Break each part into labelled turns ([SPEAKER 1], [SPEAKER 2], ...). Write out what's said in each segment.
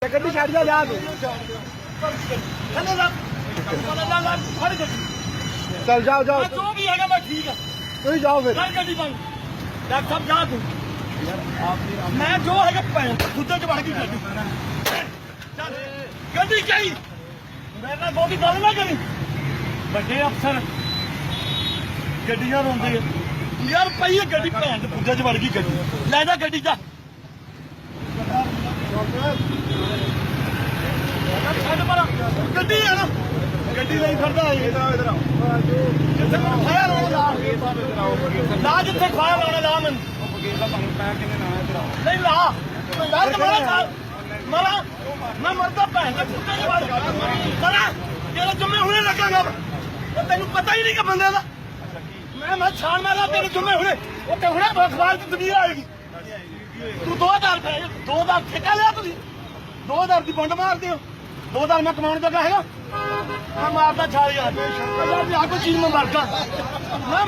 [SPEAKER 1] ਗੱਡੀ ਛੱਡ ਜਾ ਤੂੰ ਚੱਲ ਜਾਓ
[SPEAKER 2] ਜੋ ਵੀ ਹੈਗਾ ਮੈਂ ਠੀਕ ਆ
[SPEAKER 1] ਤੁਸੀਂ ਜਾਓ ਫਿਰ
[SPEAKER 2] ਗੱਡੀ ਬੰਦ ਡਾਕਟਰ ਸਾਹਿਬ ਜਾ ਤੂੰ ਮੈਂ ਜੋ ਹੈਗਾ ਭੈਣ ਖੁੱਦੇ ਚ ਵੜ ਗਈ ਗੱਡੀ ਚੱਲ ਗੱਡੀ ਚਾਹੀ ਮੇਰੇ ਨਾਲ ਬਹੁਤੀ ਗੱਲ ਨਾ ਕਰੀ ਵੱਡੇ ਅਫਸਰ ਗੱਡੀਆਂ ਰੋਂਦੇ ਆ ਯਾਰ ਪਈ ਹੈ ਗੱਡੀ ਭੈਣ ਦੇ ਖੁੱਦੇ ਚ ਵੜ ਗਈ ਗੱਡੀ ਲੈ ਜਾ ਗੱਡੀ ਜਾ ਛੱਡ ਪਰਾਂ ਗੱਡੀ ਆ ਨਾ ਗੱਡੀ ਲਈ ਫਿਰਦਾ ਇਧਰ ਜਿੱਥੇ ਖਾਇਆ ਲਾਉਣਾ ਲਾ ਜਿੱਥੇ ਖਾਇਆ ਲਾਉਣਾ ਲਾ ਮੈਨੂੰ ਨਹੀਂ ਲਾ ਯਾਰ ਤੇ ਮਾਰਾ ਮੈਂ ਮਰਦਾ ਭੈਣ ਦੇ ਕੁੱਤੇ ਦੇ ਬਾਰੇ ਮਾਰਾ ਤੇਰਾ ਜੁਮੇ ਹੁਣੇ ਲੱਗਾਂਗਾ ਉਹ ਤੈਨੂੰ ਪਤਾ ਹੀ ਨਹੀਂ ਕਿ ਬੰਦੇ ਦਾ ਮੈਂ ਛਾਣ ਮਾਰਾ ਤੇਰੇ ਜੁਮੇ ਹੁਣੇ ਉਹ ਤੇ ਹੁਣੇ ਅਖਬਾਰ ਦੀ ਦੁਨੀਆ ਆਏਗੀ ਤੂੰ 2000 ਠੇਕਾ ਲਿਆ ਤੁਸੀਂ 2000 ਦੀ ਬੰਡ ਮਾਰਦੇ ਹੋ 2000 ਮੈਂ ਕਮਾਉਣ ਜੋਗਾ ਹੈਗਾ ਮੈਂ ਮਾਰਦਾ 4000 ਯਾਰ ਆ ਕੋਈ ਚੀਜ਼ ਮੈਂ ਮਰਦਾ ਮੈਂ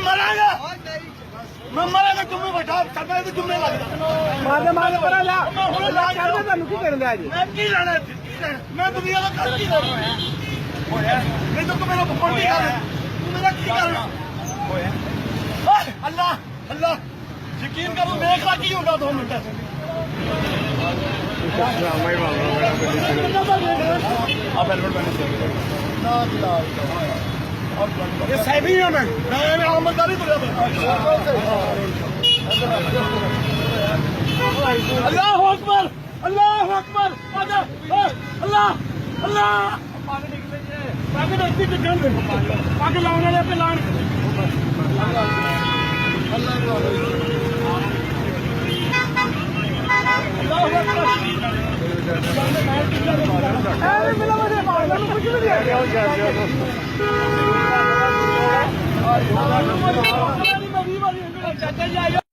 [SPEAKER 2] ਮਰਾਂਗਾ ਜੁਮੇ ਵੱਡਾ ਕਰਦਾ ਤੇ ਜੁਮੇ ਲੱਗਦਾ
[SPEAKER 1] ਮਾਰਦੇ ਪਰਾਂ ਲਾ ਕਰਦੇ ਤੁਹਾਨੂੰ ਕੀ ਕਰਨ ਦਿਆ ਜੀ
[SPEAKER 2] ਮੈਂ ਕੀ ਲੈਣਾ ਮੈਂ ਦੁਨੀਆ ਦਾ ਕਰ ਕੀ ਲੈਣਾ ਨਹੀਂ ਤਾਂ ਤੂੰ ਮੇਰਾ ਫੋਨ ਨਹੀਂ ਕਰ ਤੂੰ ਮੇਰਾ ਕੀ ਕਰਨਾ ਅੱਲਾ ਯਕੀਨ ਕਰੋ ਦੇਖ ਲਾ ਕੀ ਹੁੰਦਾ 2 ਮਿੰਟਾਂ ये सैबी है मैं आमदनी तुला अल्लाह अकबर अल्लाह पाके देखती कितने पाके लाने वाले पे लान चाचा जी